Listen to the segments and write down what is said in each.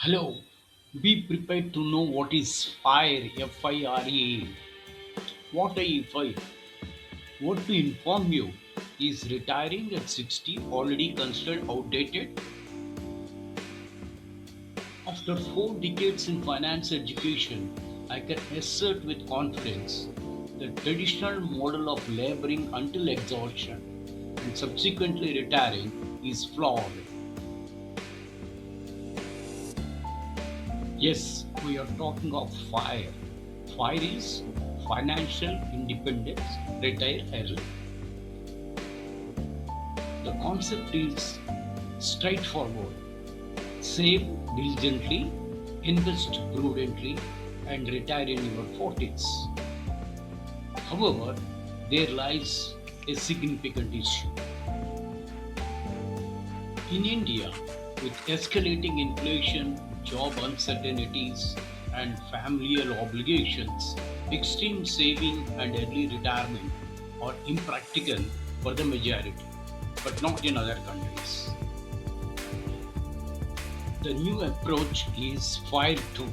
Hello, be prepared to know what is FIRE, FIRE. What I FIRE? What to inform you? Is retiring at 60 already considered outdated? After 4 decades in finance education, I can assert with confidence the traditional model of laboring until exhaustion and subsequently retiring is flawed. Yes, we are talking of FIRE. FIRE is financial independence, retire early. The concept is straightforward. Save diligently, invest prudently, and retire in your 40s. However, there lies a significant issue. In India, with escalating inflation, job uncertainties, and familial obligations, extreme saving and early retirement are impractical for the majority, but not in other countries. The new approach is FIRE 2,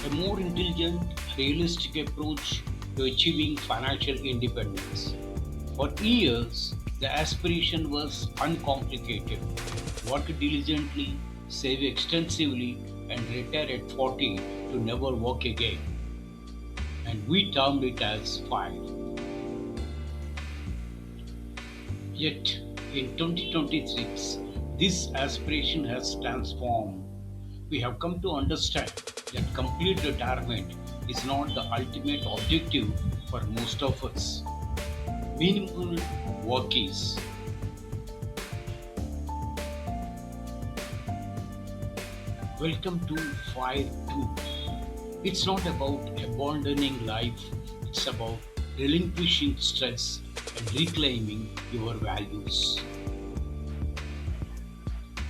a more intelligent, realistic approach to achieving financial independence. For years, the aspiration was uncomplicated: work diligently, save extensively, and retire at 40 to never work again. And we termed it as FIRE. Yet, in 2026, this aspiration has transformed. We have come to understand that complete retirement is not the ultimate objective for most of us. Meaningful work is. Welcome to Fire 2. It's not about abandoning life, it's about relinquishing stress and reclaiming your values.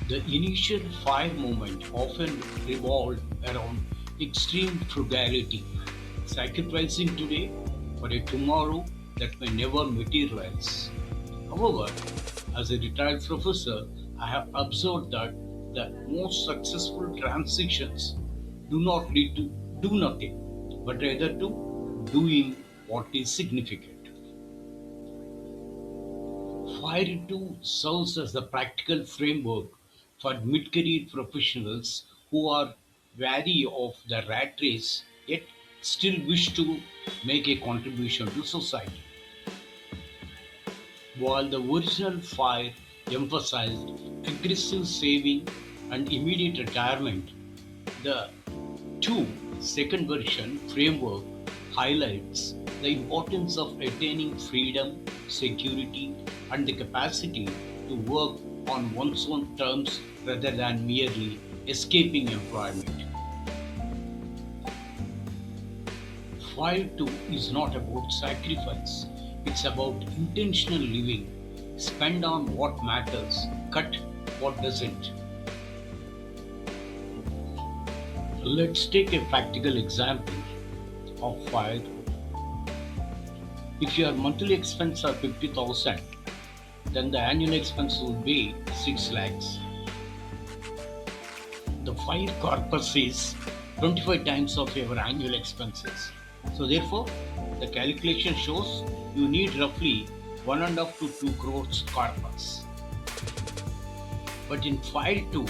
The initial fire movement often revolved around extreme frugality, sacrificing today for a tomorrow that may never materialize. However, as a retired professor, I have observed that the most successful transitions do not lead to do nothing, but rather to doing what is significant. Fire 2 serves as the practical framework for mid career professionals who are wary of the rat race yet still wish to make a contribution to society. While the original Fire emphasized aggressive saving and immediate retirement, the two second version framework highlights the importance of attaining freedom, security, and the capacity to work on one's own terms rather than merely escaping employment. Fire 2 is not about sacrifice, it's about intentional living. Spend on what matters, cut what doesn't. Let's take a practical example of Fire. If your monthly expense are 50,000, then the annual expense will be 6 lakhs. The fire corpus is 25 times of your annual expenses. So therefore, the calculation shows you need roughly 1.5 to 2 crores corpus. But in file 2,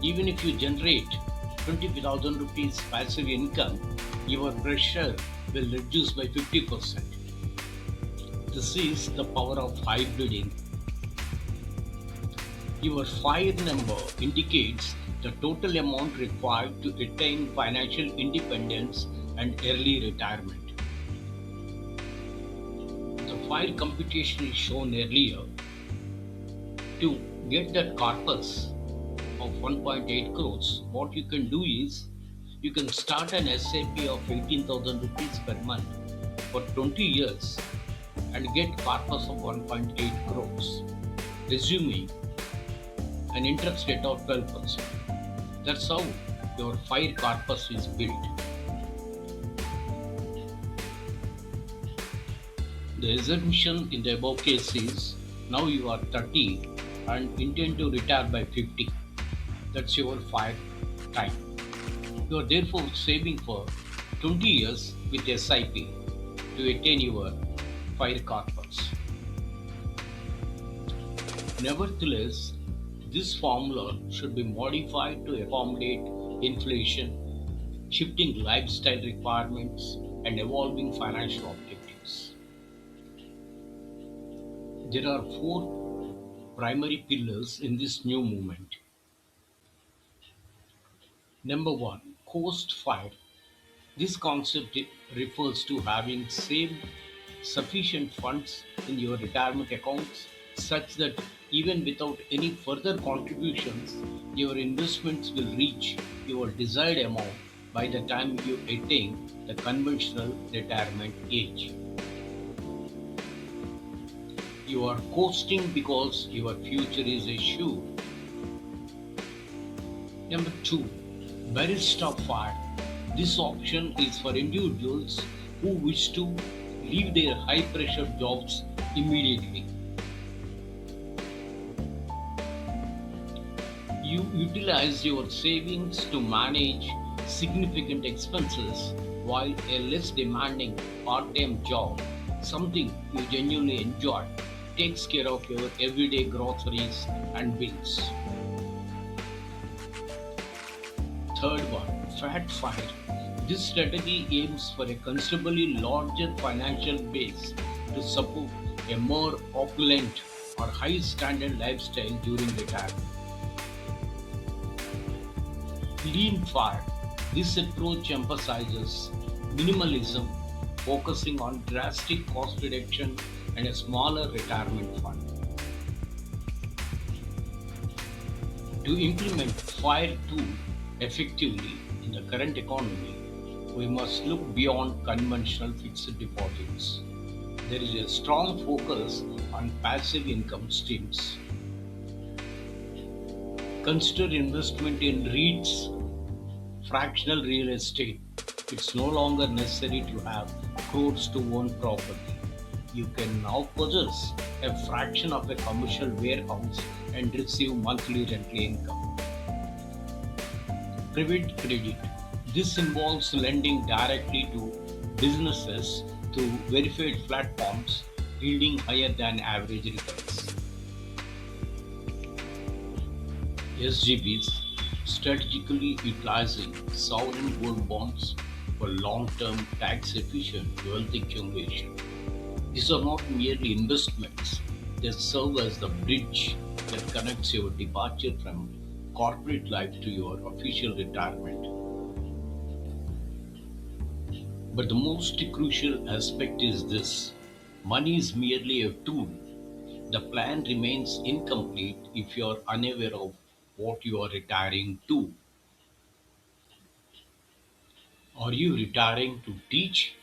even if you generate 20,000 rupees passive income, your pressure will reduce by 50%. This is the power of hybriding. Your fire number indicates the total amount required to attain financial independence and early retirement. The fire computation is shown earlier. To get that corpus of 1.8 crores, what you can do is you can start an SIP of 18,000 rupees per month for 20 years and get corpus of 1.8 crores, assuming an interest rate of 12%. That's how your fire corpus is built. The assumption in the above case is now you are 30 and intend to retire by 50. That's your fire. time. You are therefore saving for 20 years with SIP to attain your fire corpus. Nevertheless, this formula should be modified to accommodate inflation, shifting lifestyle requirements, and evolving financial objectives. There are four primary pillars in this new movement. Number one, coast fire. This concept refers to having saved sufficient funds in your retirement accounts such that even without any further contributions, your investments will reach your desired amount by the time you attain the conventional retirement age. You are coasting because your future is assured. Number two, Barista fire. This option is for individuals who wish to leave their high pressure jobs immediately. You utilize your savings to manage significant expenses while a less demanding part time job, something you genuinely enjoy, takes care of your everyday groceries and bills. Third one, fat fire. This strategy aims for a considerably larger financial base to support a more opulent or high standard lifestyle during retirement. Lean fire. This approach emphasizes minimalism, focusing on drastic cost reduction and a smaller retirement fund. To implement FIRE 2 effectively in the current economy, we must look beyond conventional fixed deposits. There is a strong focus on passive income streams. Consider investment in REITs, fractional real estate. It's no longer necessary to have crores to own property. You can now possess a fraction of a commercial warehouse and receive monthly rental income. Private credit. This involves lending directly to businesses through verified platforms yielding higher than average returns. SGBs, strategically utilizing sovereign gold bonds for long-term tax-efficient wealth accumulation. These are not merely investments, they serve as the bridge that connects your departure from corporate life to your official retirement. But the most crucial aspect is this: money is merely a tool. The plan remains incomplete if you are unaware of what you are retiring to. Are you retiring to teach,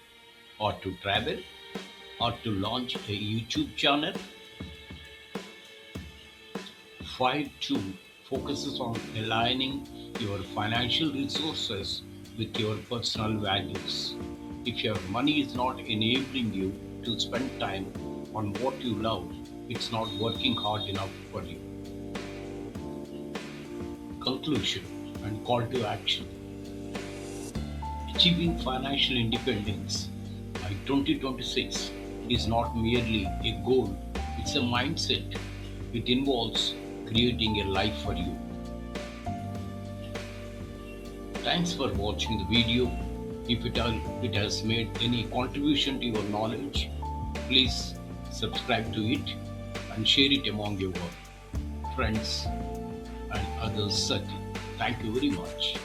or to travel, or to launch a YouTube channel? 5.2 focuses on aligning your financial resources with your personal values. If your money is not enabling you to spend time on what you love, it's not working hard enough for you. Conclusion and call to action. Achieving financial independence by 2026 is not merely a goal, it's a mindset. It involves creating a life for you. Thanks for watching the video. If it has made any contribution to your knowledge, please subscribe to it and share it among your friends and others circle. Thank you very much.